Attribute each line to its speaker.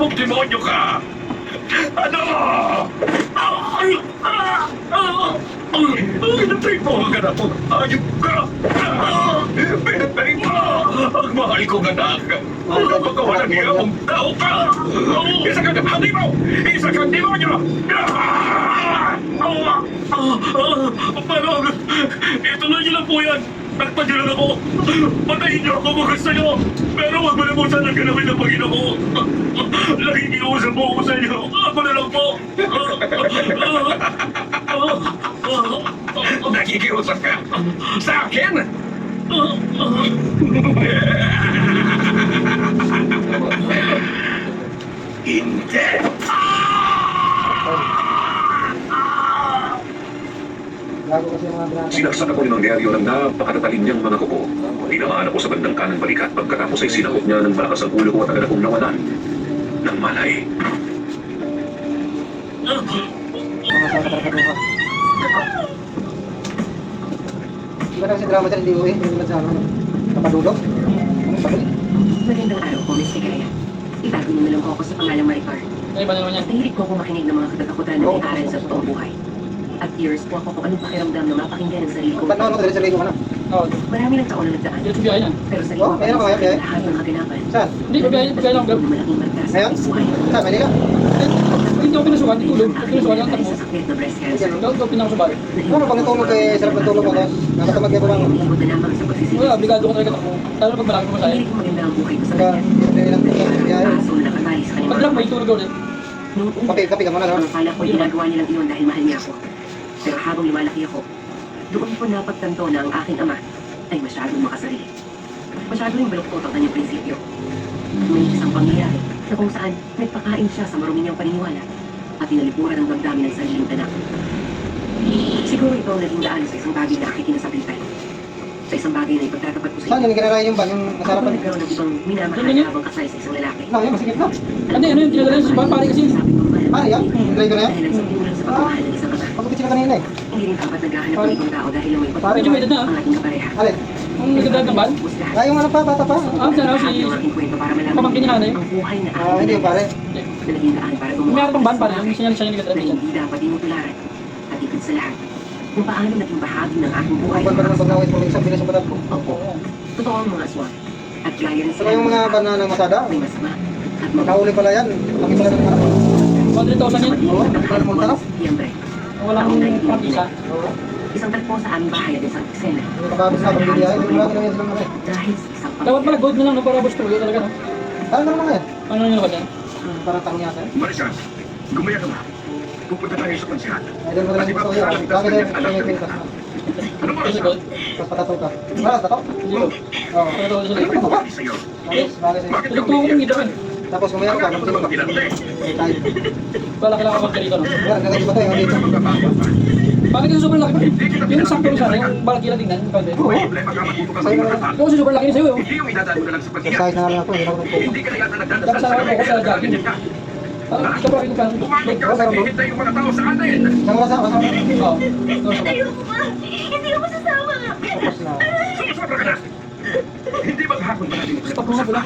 Speaker 1: mong demonyo ka! Ano? Pinatay mo ang anak mo! Ayok ka! Pinatay mo ang mahal kong anak! Pagkawalan niya akong tao ka! Isa kang halimaw! Isa kang demonyo! Parang, ituloy niyo lang po yan! Nagpadilan ako! Patayin niyo ako mga sa'yo! Pero huwag mo na po sana ganawin ang Panginoon! Laging iusap po ako sa inyo! Ako na lang po! Nakikiusap ka? Sa akin? Hindi!
Speaker 2: Bago kasi yung mga brata.
Speaker 3: Sinaksak ako ng diaryo ng napakatatalin niyang mga kuko. Tinamaan ako sa bandang kanan balikat pagkatapos ay sinakot niya ng malakas ang ulo ko at agad akong nawalan ng malay.
Speaker 2: Mga sa katrabaho. Di ba na kasi drama dyan, hindi uwi, hindi naman sa ano, kapadulog? Ano sabi?
Speaker 4: Magandang araw po, Miss Ligaya. Itago niyo na lang po ako sa pangalang Maricar.
Speaker 5: Ay, ba naman yan?
Speaker 4: Nahilig po ako makinig ng mga katatakutan na may aral sa totoong buhay. At years po ako kung anong pakiramdam na mapakinggan ang sarili ko.
Speaker 2: Ba't naman mo sa sarili ko na?
Speaker 5: Oo.
Speaker 4: Marami ng taon na nagdaan.
Speaker 5: Dito sa biyahe yan.
Speaker 4: Pero sa
Speaker 2: Oh,
Speaker 4: ibang
Speaker 2: meron ka ba yan, biyahe?
Speaker 4: lahat ng kaganapan.
Speaker 2: Saan?
Speaker 5: Hindi, pabiyahe lang.
Speaker 4: Ang malaking marka sa
Speaker 2: Ngayon?
Speaker 4: aking buhay.
Speaker 2: Saan, Manila?
Speaker 5: Hindi ako pinasukan, itulog.
Speaker 4: Ang aking
Speaker 5: Pinasukan lang
Speaker 4: buhay
Speaker 5: takbo.
Speaker 4: sa sakit na breast cancer.
Speaker 5: Ikaw pinasukan.
Speaker 2: Ano pag natulog kay sarap ng tulog ko, tapos nakatamad ka ba bang?
Speaker 4: Umibot na lamang sa pagsisisi.
Speaker 5: Wala, obligado ko talaga takbo. Lalo pag malaki ko masaya.
Speaker 4: Pinilit ko maganda ang buhay ko sa
Speaker 2: Saka,
Speaker 4: kanya.
Speaker 2: hindi lang tulog sa biyahe.
Speaker 4: Kaso na nakatali sa kanyang
Speaker 5: Pag lang, may tulog ako ulit.
Speaker 4: Noong una,
Speaker 2: Kapi ka muna, no?
Speaker 4: ang akala ko ginagawa nilang iyon dahil mahal niya ako. Pero habang lumalaki ako, doon ko napagtanto na ang aking ama ay masyadong makasarili. Masyado rin baluktot ang kanyang prinsipyo. May isang pangyayari na kung saan nagpakain siya sa marumi niyang paniniwala at tinalipuran ang damdamin ng sariling anak. Siguro ito ang naging daan sa isang bagay na aking kinasabitan. Sa isang bagay na ipagtatapat ko sa
Speaker 2: Saan
Speaker 4: iyo.
Speaker 2: yung ginarayan yung ban, yung
Speaker 4: Ako
Speaker 2: nasarapan?
Speaker 4: nagkaroon ng ibang minamahal
Speaker 5: Ano yun?
Speaker 4: habang kasal sa isang lalaki.
Speaker 2: Ano, yun, masikip na.
Speaker 5: Ano yung tinadala niya sa pare kasi?
Speaker 4: Sabi ko naman,
Speaker 2: Ah, yan? Yung driver na yan?
Speaker 4: dahil lang sa pinulang sa pagmamahal ng isang ama.
Speaker 2: Pagkakit sila kanina eh.
Speaker 4: Hindi rin dapat naghahanap ng ibang tao dahil lang may
Speaker 2: Pare,
Speaker 5: Medyo may edad na
Speaker 4: ang ating kapareha.
Speaker 2: Alin?
Speaker 5: Ang nagdadaan ng ban?
Speaker 4: Ubus lahat.
Speaker 2: Ah, yung ano pa, bata pa?
Speaker 5: Ah, sana
Speaker 4: Lahat
Speaker 5: si...
Speaker 4: ng aking kwento para malaman
Speaker 5: Pamangkin ni Hanay.
Speaker 4: ang buhay na
Speaker 2: Ah, hindi yung pare.
Speaker 4: na naging daan para
Speaker 5: May
Speaker 4: gumawa
Speaker 5: meron pang ban pare.
Speaker 4: ng
Speaker 5: Yung sinyal siya yung
Speaker 4: na
Speaker 5: nagdadaan
Speaker 4: hindi dapat inutularan. At higit sa lahat, kung paano naging bahagi ng aking buhay.
Speaker 2: Ang ban pa naman pag nawit mo isang bilis sa batat ko.
Speaker 4: Opo, totoo ang mga aswang. At gaya ng
Speaker 2: Saka yung mga ban na ng masada,
Speaker 4: may masama. At mga
Speaker 2: nahuli pala yan. Laki pala ng ano.
Speaker 5: 100,000 yan.
Speaker 2: Oo, pala mo tanong.
Speaker 4: Siyempre,
Speaker 5: Wala akong pang-isa.
Speaker 4: isang tagpo sa aming bahay at isang eksena.
Speaker 2: Nakabis na pag biyahe, yung lagi naman yan silang kami.
Speaker 4: Dahil sa isang
Speaker 5: Dapat pala gold na lang no, para boss tuloy talaga no.
Speaker 2: Ano naman mga yan?
Speaker 5: Ano nyo naman yan?
Speaker 2: Parang tanong yata.
Speaker 1: Marisa, gumaya ka ba? Pupunta tayo sa pansihan.
Speaker 2: Ay, doon mo lang gusto ko yun. Bakit yun? Kaya yung pintas na.
Speaker 1: Ano ba?
Speaker 5: Kasi gold.
Speaker 2: Tapos patato ka. Wala, tato?
Speaker 5: Hindi ko.
Speaker 2: Oo.
Speaker 5: Pero ito
Speaker 1: Ano
Speaker 5: sila.
Speaker 1: ba bagay sa'yo?
Speaker 2: Bagay sa'yo.
Speaker 1: Bakit
Speaker 5: Tulog po ako ng ito.
Speaker 2: Tapos kumayak ka.
Speaker 1: Bakit mo naman makilala?
Speaker 2: Eh, tayo.
Speaker 5: Wala kailangan ko dito no.
Speaker 2: Wala, nagagay ba tayo? Dito.
Speaker 5: Bakit kasi sobrang laki pa? Yung sakto ko sana, yung balakila tingnan. Konti.
Speaker 1: Problema ka matuto ka sa iyong anak.
Speaker 5: Ikaw kasi sobrang laki niya sa'yo.
Speaker 1: Hindi yung idadaan mo na lang sa pansihan.
Speaker 2: Exercise na nga lang ako. Hindi na ako nagpo.
Speaker 1: Hindi ka na yata nagdadasal
Speaker 5: Dapat sana ako
Speaker 1: kaya
Speaker 5: sa jogging.
Speaker 1: ka.
Speaker 5: Ikaw ba kita?
Speaker 1: Umamig ka kasi hihintay yung mga tao sa atin.
Speaker 2: Saan wala sa ako?
Speaker 5: Oo.
Speaker 6: Ayoko pa! Hindi ako sasama!
Speaker 2: Tapos na.
Speaker 1: Sobra ka na. Hindi ba hapon pa natin
Speaker 5: Stop mo nga pala.